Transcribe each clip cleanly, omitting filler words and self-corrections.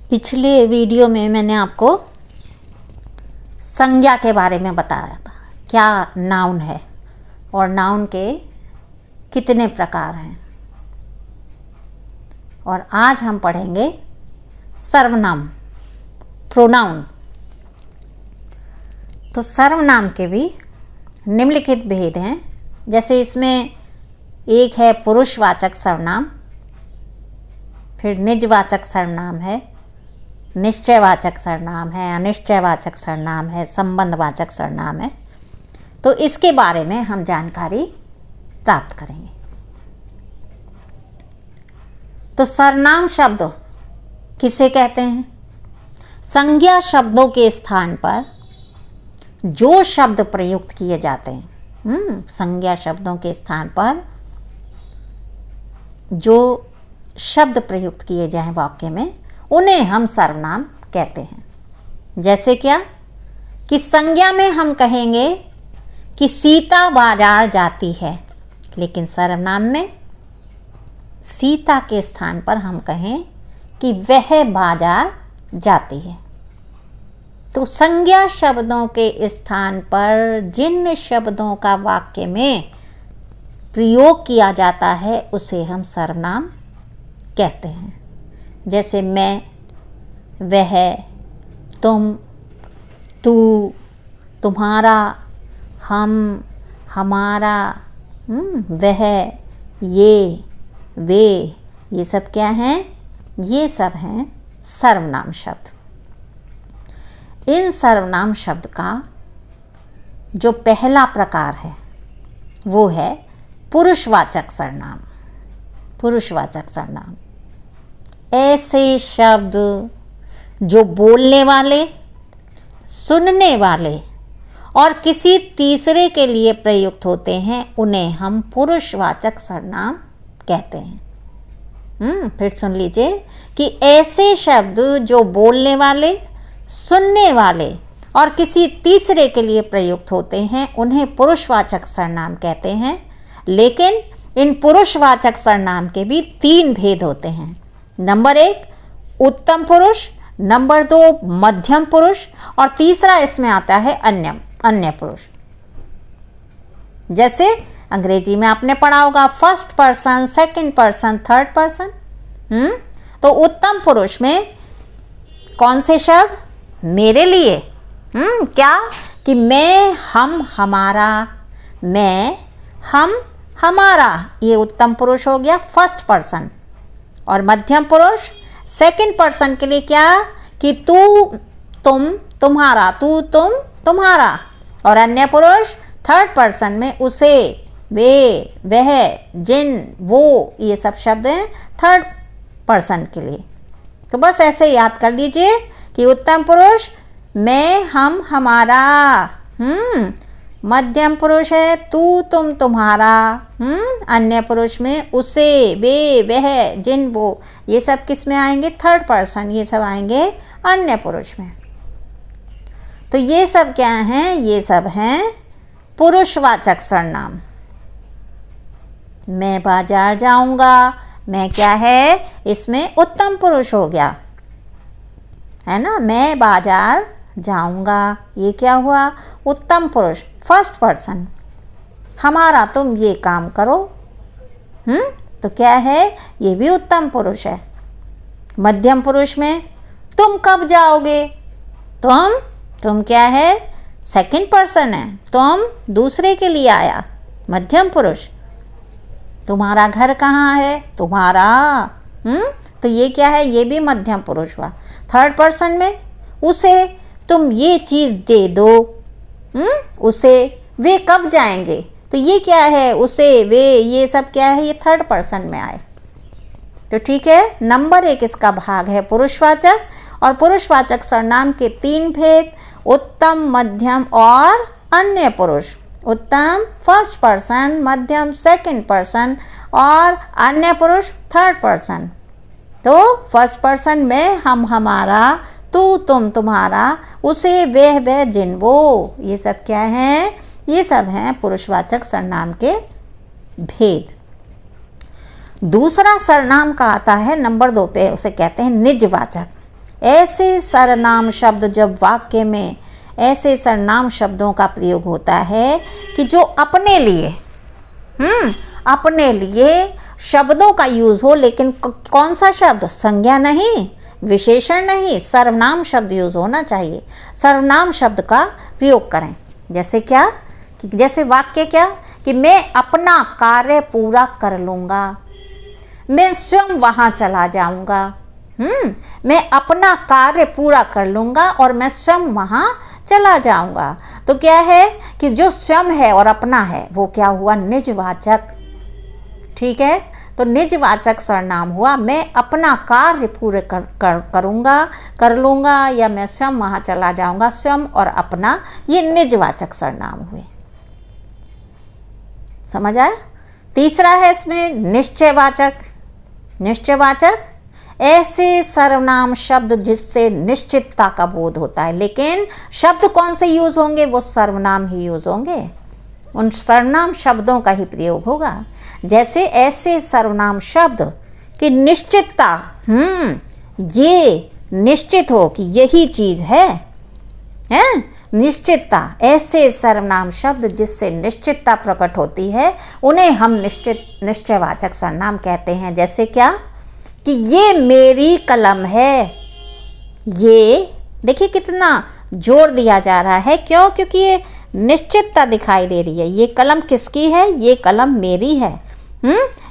पिछले वीडियो में मैंने आपको संज्ञा के बारे में बताया था, क्या नाउन है और नाउन के कितने प्रकार हैं। और आज हम पढ़ेंगे सर्वनाम, प्रोनाउन। तो सर्वनाम के भी निम्नलिखित भेद हैं। जैसे इसमें एक है पुरुषवाचक सर्वनाम, फिर निजवाचक सर्वनाम है, निश्चयवाचक सर्वनाम है, अनिश्चयवाचक सर्वनाम है, संबंधवाचक सर्वनाम है। तो इसके बारे में हम जानकारी प्राप्त करेंगे। तो सर्वनाम शब्द किसे कहते हैं? संज्ञा शब्दों के स्थान पर जो शब्द प्रयुक्त किए जाते हैं, संज्ञा शब्दों के स्थान पर जो शब्द प्रयुक्त किए जाएं वाक्य में, उन्हें हम सर्वनाम कहते हैं। जैसे क्या कि संज्ञा में हम कहेंगे कि सीता बाजार जाती है, लेकिन सर्वनाम में सीता के स्थान पर हम कहें कि वह बाजार जाती है। तो संज्ञा शब्दों के स्थान पर जिन शब्दों का वाक्य में प्रयोग किया जाता है उसे हम सर्वनाम कहते हैं। जैसे मैं, वह, तुम, तू, तुम्हारा, हम, हमारा, वह, ये, वे, ये सब क्या हैं? ये सब हैं सर्वनाम शब्द। इन सर्वनाम शब्द का जो पहला प्रकार है वो है पुरुषवाचक सर्वनाम। पुरुषवाचक सर्वनाम ऐसे शब्द जो बोलने वाले, सुनने वाले और किसी तीसरे के लिए प्रयुक्त होते हैं, उन्हें हम पुरुषवाचक सर्वनाम कहते हैं। फिर सुन लीजिए कि ऐसे शब्द जो बोलने वाले, सुनने वाले और किसी तीसरे के लिए प्रयुक्त होते हैं, उन्हें पुरुषवाचक सर्वनाम कहते हैं। लेकिन इन पुरुषवाचक सर्वनाम के भी 3 भेद होते हैं। नंबर 1 उत्तम पुरुष, नंबर 2 मध्यम पुरुष और तीसरा इसमें आता है अन्य पुरुष। जैसे अंग्रेजी में आपने पढ़ा होगा first person, second person, third person. तो उत्तम पुरुष में कौन से शब्द? मेरे लिए, क्या कि मैं, हम, हमारा, मैं, हम, हमारा, ये उत्तम पुरुष हो गया फर्स्ट पर्सन। और मध्यम पुरुष सेकंड पर्सन के लिए क्या कि तू, तुम, तुम्हारा, तू, तुम, तुम्हारा। और अन्य पुरुष थर्ड पर्सन में उसे, वे, वह, जिन, वो, ये सब शब्द हैं थर्ड पर्सन के लिए। तो बस ऐसे याद कर लीजिए कि उत्तम पुरुष मैं, हम, हमारा, मध्यम पुरुष है तू, तुम, तुम्हारा, अन्य पुरुष में उसे, वे, वह, जिन, वो, ये सब किस में आएंगे? थर्ड पर्सन, ये सब आएंगे अन्य पुरुष में। तो ये सब क्या हैं? ये सब हैं पुरुषवाचक सर्वनाम। मैं बाजार जाऊंगा, मैं क्या है? इसमें उत्तम पुरुष हो गया, है ना। मैं बाजार जाऊंगा, ये क्या हुआ? उत्तम पुरुष फर्स्ट पर्सन। हमारा, तुम ये काम करो, तो क्या है? ये भी उत्तम पुरुष है। मध्यम पुरुष में तुम कब जाओगे? तुम क्या है? सेकंड पर्सन है, तुम दूसरे के लिए आया, मध्यम पुरुष। तुम्हारा घर कहाँ है? तुम्हारा, तो ये क्या है? ये भी मध्यम पुरुष हुआ। थर्ड पर्सन में उसे, तुम ये चीज़ दे दो, उसे, वे कब जाएंगे? तो ये क्या है? उसे, वे, ये सब क्या है? ये थर्ड पर्सन में आए। तो ठीक है, नंबर 1 इसका भाग है पुरुषवाचक। और पुरुषवाचक सर्वनाम के 3 भेद, उत्तम, मध्यम और अन्य पुरुष। उत्तम फर्स्ट पर्सन, मध्यम सेकंड पर्सन और अन्य पुरुष थर्ड पर्सन। तो फर्स्ट पर्सन में हम, हमारा, तू, तुम, तुम्हारा, उसे, वह, जिन, वो, ये सब क्या हैं? ये सब हैं पुरुषवाचक सर्वनाम के भेद। दूसरा सर्वनाम का आता है नंबर 2 पे, उसे कहते हैं निजवाचक। ऐसे सर्वनाम शब्द जब वाक्य में ऐसे सर्वनाम शब्दों का प्रयोग होता है कि जो अपने लिए शब्दों का यूज हो, लेकिन कौन सा शब्द? संज्ञा नहीं, विशेषण नहीं, सर्वनाम शब्द यूज होना चाहिए। सर्वनाम शब्द का प्रयोग करें। जैसे क्या? कि जैसे वाक्य क्या? कि मैं अपना कार्य पूरा कर लूँगा, मैं स्वयं वहाँ चला जाऊँगा। मैं अपना कार्य पूरा कर लूँगा और मैं स्वयं वहाँ चला जाऊँगा। तो क्या है कि जो स्वयं है और अपना है वो क्या हुआ? निजवाचक। ठीक है, तो निजवाचक सर्वनाम हुआ। मैं अपना कार्य पूरे कर लूँगा या मैं स्वयं वहाँ चला जाऊँगा। स्वयं और अपना ये निजवाचक सर्वनाम हुए। समझ आया? तीसरा है इसमें निश्चयवाचक। निश्चयवाचक ऐसे सर्वनाम शब्द जिससे निश्चितता का बोध होता है, लेकिन शब्द कौन से यूज होंगे? वो सर्वनाम ही यूज होंगे, उन सर्वनाम शब्दों का ही प्रयोग होगा। जैसे ऐसे सर्वनाम शब्द कि निश्चितता, ये निश्चित हो कि यही चीज है, निश्चितता। ऐसे सर्वनाम शब्द जिससे निश्चितता प्रकट होती है उन्हें हम निश्चयवाचक सर्वनाम कहते हैं। जैसे क्या? कि ये मेरी कलम है। ये देखिए कितना जोर दिया जा रहा है, क्यों? क्योंकि ये निश्चितता दिखाई दे रही है। ये कलम किसकी है? ये कलम मेरी है।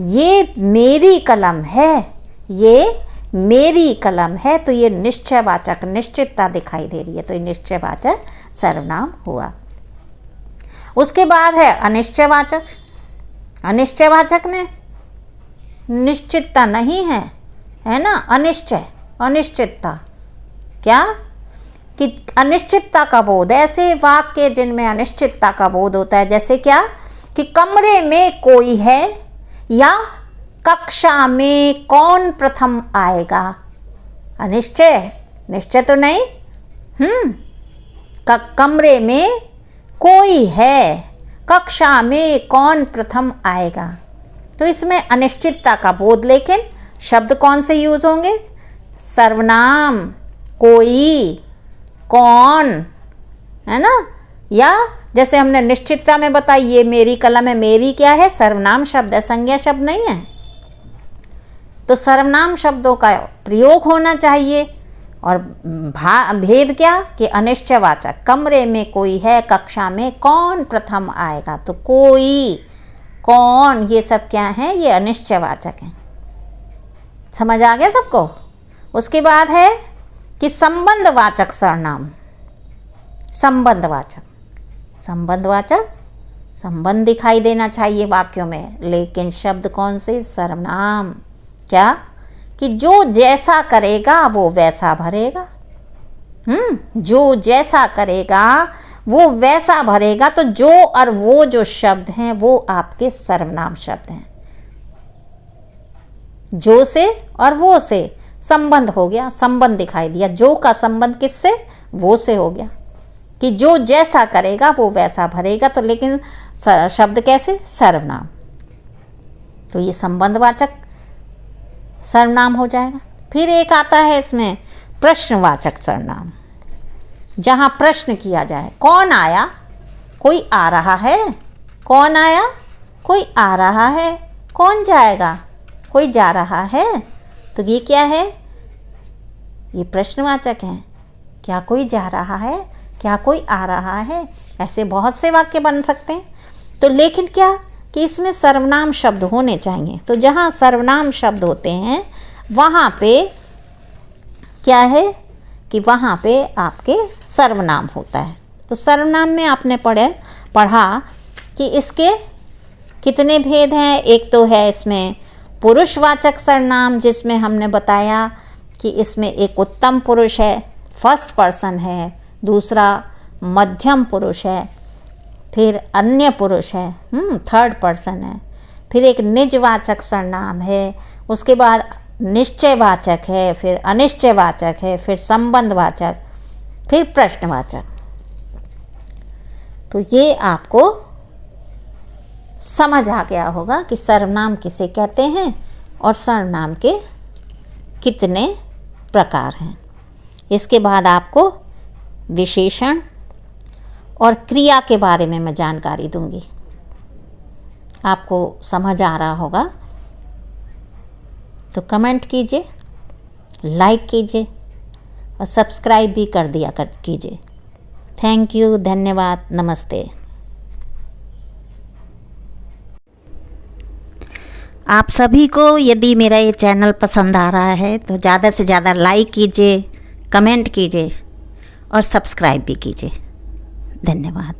ये मेरी कलम है, ये मेरी कलम है। तो ये निश्चयवाचक, निश्चितता दिखाई दे रही है, तो ये निश्चयवाचक सर्वनाम हुआ। उसके बाद है अनिश्चयवाचक। अनिश्चयवाचक में निश्चितता नहीं है ना? अनिश्चय, अनिश्चितता। क्या? कि अनिश्चितता का बोध। ऐसे वाक्य जिनमें अनिश्चितता का बोध होता है। जैसे क्या? कि कमरे में कोई है या कक्षा में कौन प्रथम आएगा। अनिश्चय, निश्चय तो नहीं। कमरे में कोई है, कक्षा में कौन प्रथम आएगा। तो इसमें अनिश्चितता का बोध, लेकिन शब्द कौन से यूज होंगे? सर्वनाम, कोई, कौन, है ना? या जैसे हमने निश्चितता में बताई, ये मेरी कलम है। मेरी क्या है? सर्वनाम शब्द है, संज्ञा शब्द नहीं है। तो सर्वनाम शब्दों का प्रयोग होना चाहिए। और भेद क्या? कि अनिश्चयवाचक, कमरे में कोई है, कक्षा में कौन प्रथम आएगा। तो कोई, कौन, ये सब क्या है? ये अनिश्चयवाचक हैं। समझ आ गया सबको? उसके बाद है कि संबंधवाचक सर्वनाम। संबंधवाचक, संबंधवाचक, संबंध दिखाई देना चाहिए वाक्यों में, लेकिन शब्द कौन से? सर्वनाम। क्या? कि जो जैसा करेगा वो वैसा भरेगा। जो जैसा करेगा वो वैसा भरेगा। तो जो और वो जो शब्द हैं वो आपके सर्वनाम शब्द हैं। जो से और वो से संबंध हो गया, संबंध दिखाई दिया। जो का संबंध किससे? वो से हो गया। कि जो जैसा करेगा वो वैसा भरेगा। तो लेकिन शब्द कैसे? सर्वनाम। तो ये संबंधवाचक सर्वनाम हो जाएगा। फिर एक आता है इसमें प्रश्नवाचक सर्वनाम, जहाँ प्रश्न किया जाए। कौन आया? कोई आ रहा है। कौन आया? कोई आ रहा है। कौन जाएगा? कोई जा रहा है। तो ये क्या है? ये प्रश्नवाचक है। क्या कोई जा रहा है? क्या कोई आ रहा है? ऐसे बहुत से वाक्य बन सकते हैं। तो लेकिन क्या? कि इसमें सर्वनाम शब्द होने चाहिए। तो जहाँ सर्वनाम शब्द होते हैं वहाँ पे क्या है? कि वहाँ पे आपके सर्वनाम होता है। तो सर्वनाम में आपने पढ़ा कि इसके कितने भेद हैं। एक तो है इसमें पुरुषवाचक सर्वनाम, जिसमें हमने बताया कि इसमें एक उत्तम पुरुष है, फर्स्ट पर्सन है, दूसरा मध्यम पुरुष है, फिर अन्य पुरुष है, थर्ड पर्सन है, फिर एक निजवाचक सर्वनाम है, उसके बाद निश्चयवाचक है, फिर अनिश्चयवाचक है, फिर संबंधवाचक, फिर प्रश्नवाचक। तो ये आपको समझ आ गया होगा कि सर्वनाम किसे कहते हैं और सर्वनाम के कितने प्रकार हैं। इसके बाद आपको विशेषण और क्रिया के बारे में मैं जानकारी दूंगी। आपको समझ आ रहा होगा तो कमेंट कीजिए, लाइक कीजिए और सब्सक्राइब भी कर दिया कीजिए। थैंक यू, धन्यवाद, नमस्ते। आप सभी को यदि मेरा ये चैनल पसंद आ रहा है तो ज़्यादा से ज़्यादा लाइक कीजिए, कमेंट कीजिए और सब्सक्राइब भी कीजिए। धन्यवाद।